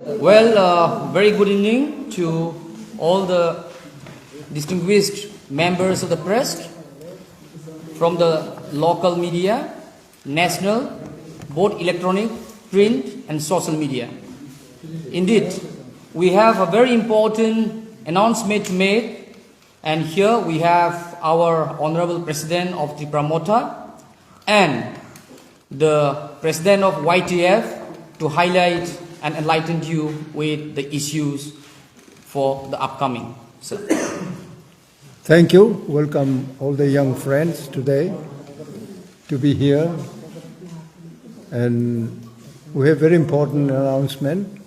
Well, very good evening to all the distinguished members of the press from the local media, national, both electronic, print and social media. Indeed, we have a very important announcement to make, and here we have our Honorable President of TIPRA Motha and the President of YTF to highlight and enlighten you with the issues for the upcoming. So. Thank you. Welcome all the young friends today to be here. And we have very important announcement.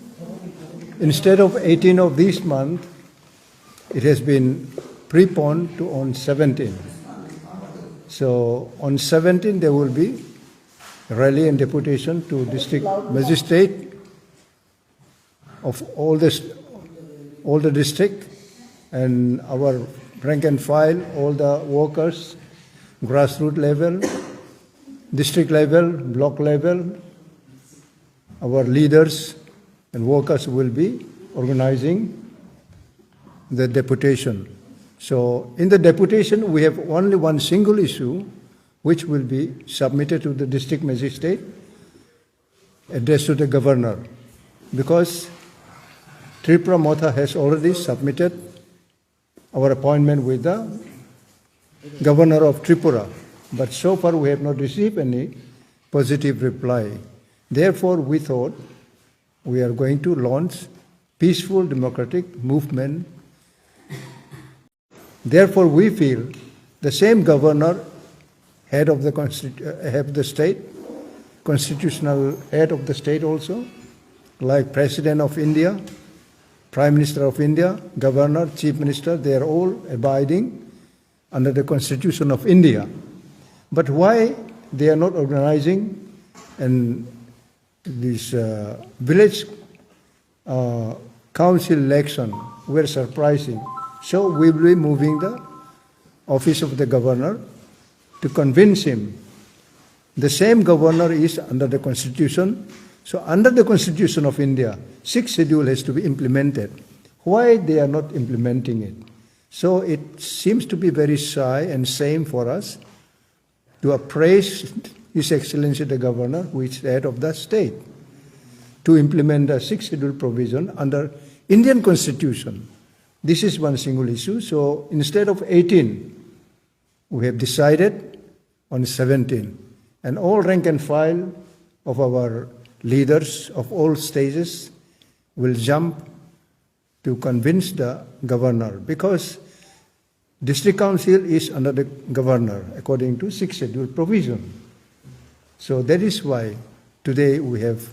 Instead of 18 of this month, it has been preponed to on 17. So on 17 there will be rally and deputation to district magistrate of all the district, and our rank and file, all the workers, grassroots level, district level, block level, our leaders and workers will be organizing the deputation. So in the deputation we have only one single issue which will be submitted to the district magistrate, addressed to the governor, because TIPRA Motha has already submitted our appointment with the governor of Tripura, but so far we have not received any positive reply. Therefore, we thought we are going to launch peaceful democratic movement. Therefore, we feel the same governor, head of the state, constitutional head of the state also, like President of India, Prime Minister of India, Governor, Chief Minister, they are all abiding under the Constitution of India. But why they are not organizing and this village council election were surprising. So we will be moving the office of the governor to convince him. The same governor is under the Constitution. So under the Constitution of India, 6th schedule has to be implemented. Why they are not implementing it? So it seems to be very shy and shame for us to appraise His Excellency the Governor, who is the head of the state, to implement the 6th schedule provision under Indian Constitution. This is one single issue. So instead of 18, we have decided on 17. And all rank and file of our leaders of all stages will jump to convince the governor, because district council is under the governor according to 6th schedule provision. So that is why today we have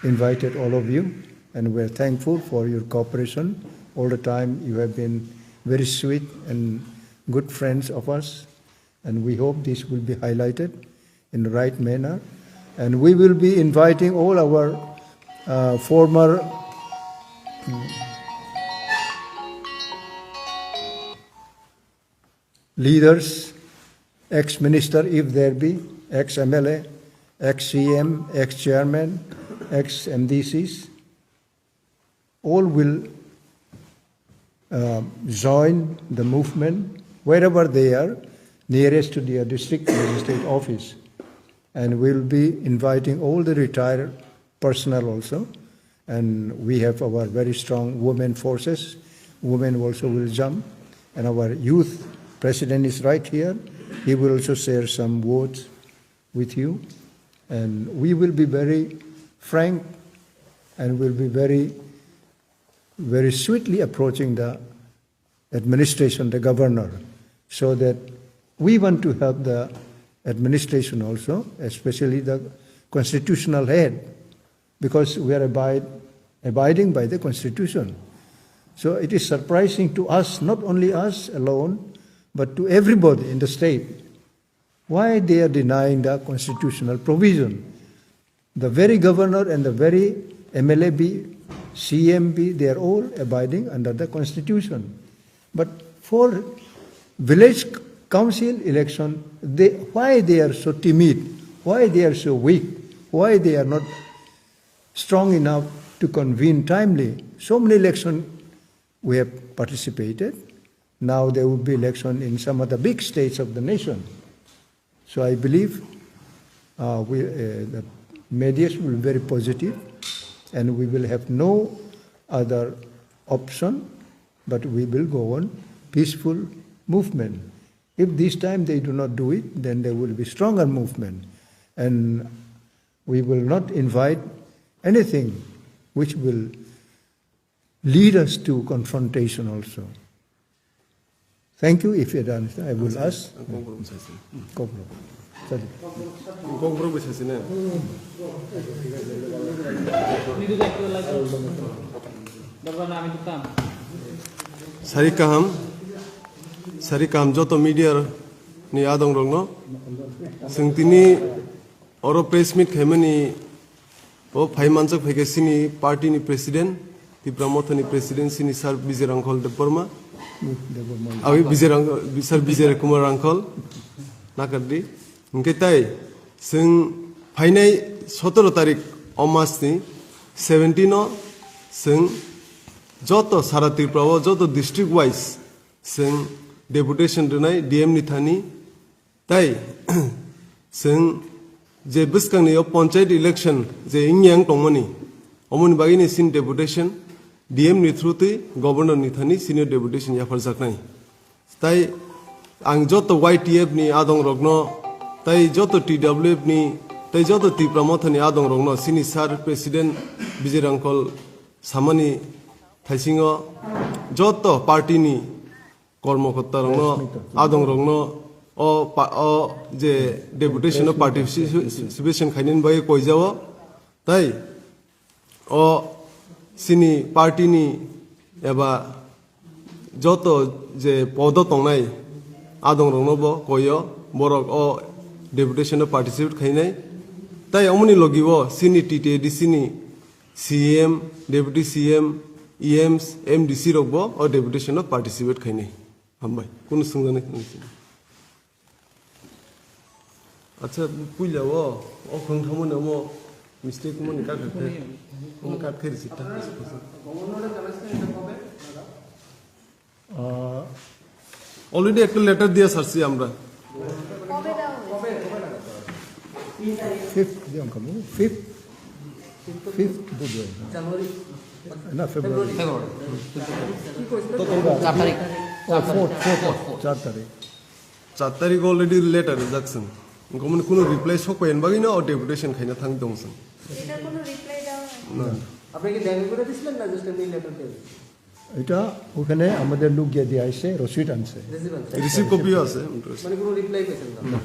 invited all of you, and we are thankful for your cooperation. All the time you have been very sweet and good friends of us, and we hope this will be highlighted in the right manner. And we will be inviting all our former leaders, ex-minister if there be, ex-MLA, ex-CM, ex-chairman, ex-MDCs. All will join the movement wherever they are, nearest to their district magistrate office. And we'll be inviting all the retired personnel also. And we have our very strong women forces. Women also will jump. And our youth president is right here. He will also share some words with you. And we will be very frank and will be very, very sweetly approaching the administration, the governor, so that we want to help the administration also, especially the constitutional head, because we are abiding by the Constitution. So it is surprising to us, not only us alone, but to everybody in the state, why they are denying the constitutional provision. The very governor and the very MLAB, CMB, they are all abiding under the Constitution. But for village council election, why they are so timid, why they are so weak, why they are not strong enough to convene timely. So many elections we have participated. Now there will be election in some of the big states of the nation. So I believe the media will be very positive, and we will have no other option, but we will go on peaceful movement. If this time they do not do it, then there will be stronger movement, and we will not invite anything which will lead us to confrontation also. Thank you. If you don't understand, I will ask. Sarikam joto media ni adong rongno singtini oro press meet khaimani o phai manchak phege sini party ni president TIPRA Motha ni president sini sir BK Hrangkhal de Burma awi BK Hrangkhal nakadri ngketai sing phainai 17 tarik omas ni 17 no sing joto sara Tripura joto district wise sing deputation renai DM ni thani tai sing je biskang ni panchayat election je ingyang tongmani omoni bagini sin deputation DM ni through ti governor ni thani senior deputation ya farjaknai tai ang joto YTF ni adong rogno tai joto TWF ni tai joto TIPRA Motha ni adong rogno sini sir president BK Hrangkhal samani thaisingo joto party ni কর্মকর্তা রং আদং রং ও যে deputation participation খাইনেন by কইজাও তাই ও সিনি পার্টিনি এবা যত যে পদ তংনাই আদং রং ব কইও বরক ও deputation participate খাইনাই তাই অমনি লগিব সিনি টিটিএডি সিনি সিএম ডেপুটি সিএম ইএমস এমডিসি রকব ও ডেপুটেশন পার্টিসিপেট খাইনাই হামবাই কোন সুংজানে আচ্ছা পুইলাও ও খংথামন ও মিস্টেক মন কাট কোন কাট খেরিছি তা অলরেডি একটা লেটার দিয়া সারছি আমরা Fifth January. No, February. 4 তারিখ অলরেডি লেটার যাচ্ছেন গমন কোনো রিপ্লাই সকয়েন বাকি না ডেপুটেশন খাইনা থাং দংছেন এটা কোনো রিপ্লাই দাও না আপনি কি দেখা করে দিছিলেন না জাস্ট এমনি লেটার দেন এটা ওখানে আমাদের লোক গিয়ে দিয়ে আসে রসিদ আনছে রিসিভ কপিও আছে মানে কোনো রিপ্লাই পেছেন না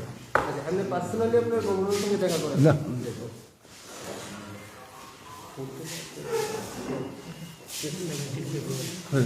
আচ্ছা আপনি পার্সোনালি আপনার গভর্নমেন্টের সঙ্গে দেখা করেন না হ্যাঁ